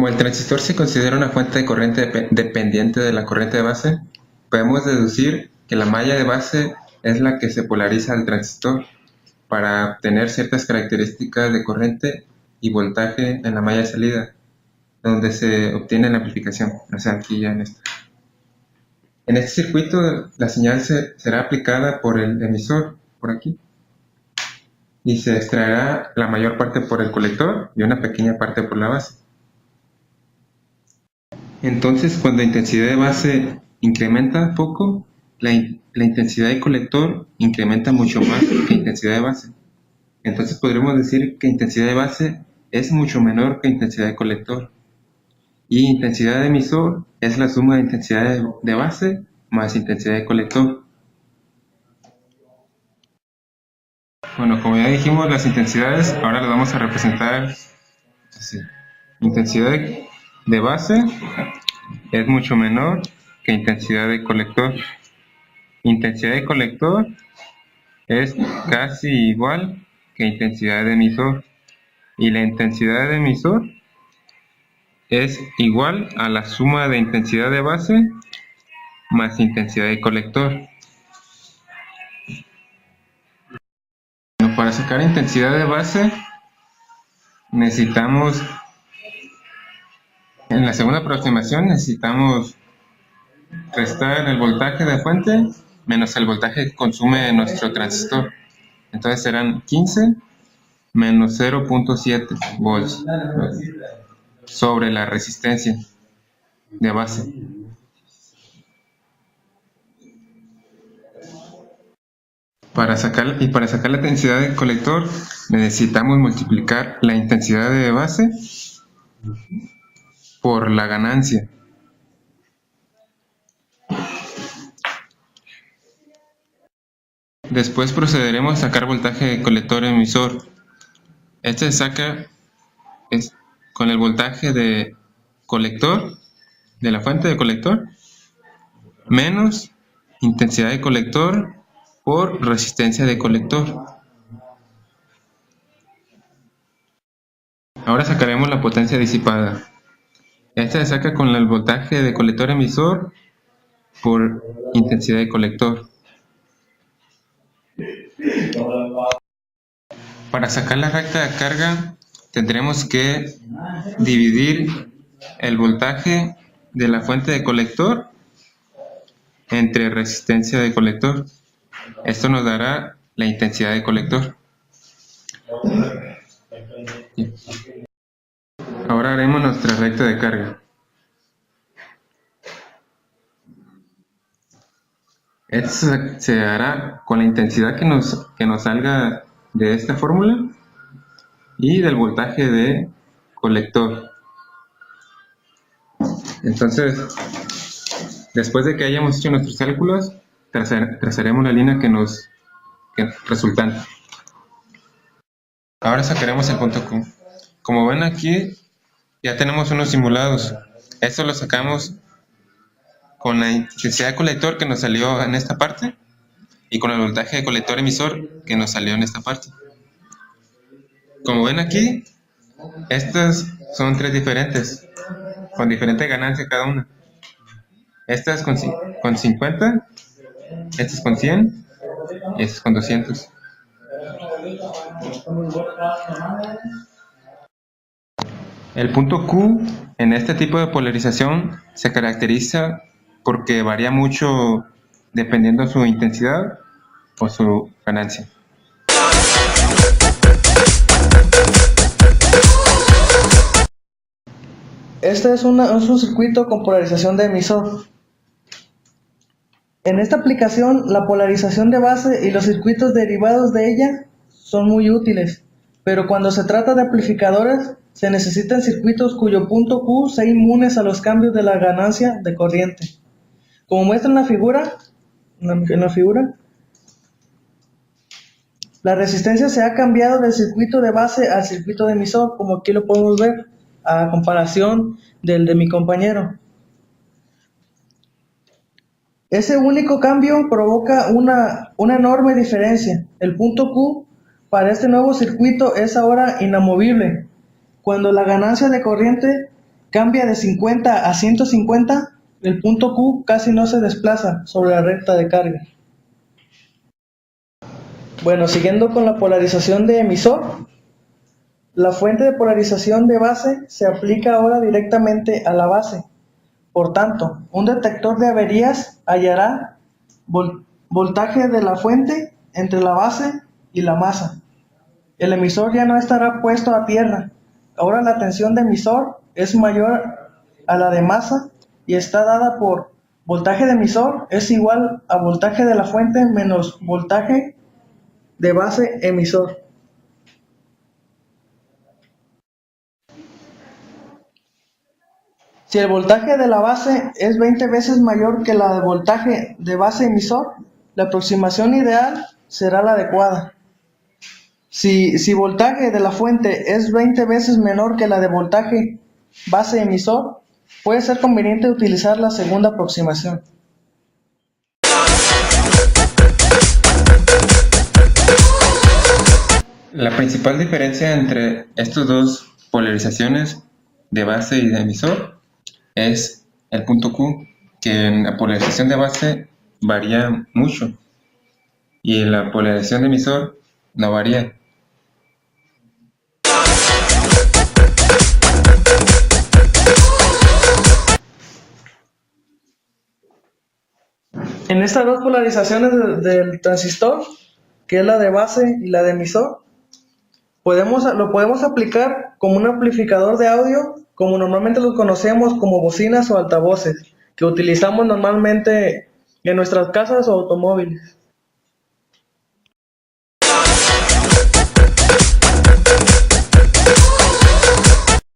Como el transistor se considera una fuente de corriente dependiente de la corriente de base, podemos deducir que la malla de base es la que se polariza al transistor para obtener ciertas características de corriente y voltaje en la malla de salida, donde se obtiene la amplificación, o sea, aquí ya en esta. En este circuito la señal será aplicada por el emisor, por aquí, y se extraerá la mayor parte por el colector y una pequeña parte por la base. Entonces, cuando la intensidad de base incrementa poco, la intensidad de colector incrementa mucho más que intensidad de base. Entonces podremos decir que intensidad de base es mucho menor que intensidad de colector. Y intensidad de emisor es la suma de intensidad de base más intensidad de colector. Bueno, como ya dijimos las intensidades, ahora las vamos a representar así. Intensidad de base es mucho menor que intensidad de colector. Intensidad de colector es casi igual que intensidad de emisor. Y la intensidad de emisor es igual a la suma de intensidad de base más intensidad de colector. Bueno, para sacar intensidad de base necesitamos, en la segunda aproximación necesitamos restar el voltaje de fuente menos el voltaje que consume nuestro transistor. Entonces serán 15 menos 0.7 volts sobre la resistencia de base. Para sacar la intensidad del colector necesitamos multiplicar la intensidad de base por la ganancia. Después procederemos a sacar voltaje de colector emisor. Este se saca con el voltaje de colector, de la fuente de colector, menos intensidad de colector por resistencia de colector. Ahora sacaremos la potencia disipada. Esta se saca con el voltaje de colector emisor por intensidad de colector. Para sacar la recta de carga tendremos que dividir el voltaje de la fuente de colector entre resistencia de colector. Esto nos dará la intensidad de colector. Ahora haremos nuestra recta de carga. Esto se hará con la intensidad que nos salga de esta fórmula y del voltaje de colector. Entonces, después de que hayamos hecho nuestros cálculos, trazaremos la línea resultante. Ahora sacaremos el punto Q. Como ven aquí, ya tenemos unos simulados. Esto lo sacamos con la intensidad de colector que nos salió en esta parte y con el voltaje de colector emisor que nos salió en esta parte. Como ven aquí, estas son tres diferentes, con diferente ganancia cada una. Estas con 50, estas con 100 y estas con 200. El punto Q en este tipo de polarización se caracteriza porque varía mucho dependiendo de su intensidad o su ganancia. Este es un circuito con polarización de emisor. En esta aplicación, la polarización de base y los circuitos derivados de ella son muy útiles, pero cuando se trata de amplificadores, se necesitan circuitos cuyo punto Q sea inmunes a los cambios de la ganancia de corriente. Como muestra en la figura, la resistencia se ha cambiado del circuito de base al circuito de emisor, como aquí lo podemos ver, a comparación del de mi compañero. Ese único cambio provoca una enorme diferencia. El punto Q para este nuevo circuito es ahora inamovible, cuando la ganancia de corriente cambia de 50 a 150, el punto Q casi no se desplaza sobre la recta de carga. Bueno, siguiendo con la polarización de emisor, la fuente de polarización de base se aplica ahora directamente a la base. Por tanto, un detector de averías hallará voltaje de la fuente entre la base y la masa. El emisor ya no estará puesto a tierra. Ahora la tensión de emisor es mayor a la de masa y está dada por voltaje de emisor es igual a voltaje de la fuente menos voltaje de base emisor. Si el voltaje de la base es 20 veces mayor que la de voltaje de base emisor, la aproximación ideal será la adecuada. Si voltaje de la fuente es 20 veces menor que la de voltaje base emisor, puede ser conveniente utilizar la segunda aproximación. La principal diferencia entre estas dos polarizaciones de base y de emisor es el punto Q, que en la polarización de base varía mucho y en la polarización de emisor no varía. En estas dos polarizaciones del transistor, que es la de base y la de emisor, lo podemos aplicar como un amplificador de audio, como normalmente los conocemos como bocinas o altavoces, que utilizamos normalmente en nuestras casas o automóviles.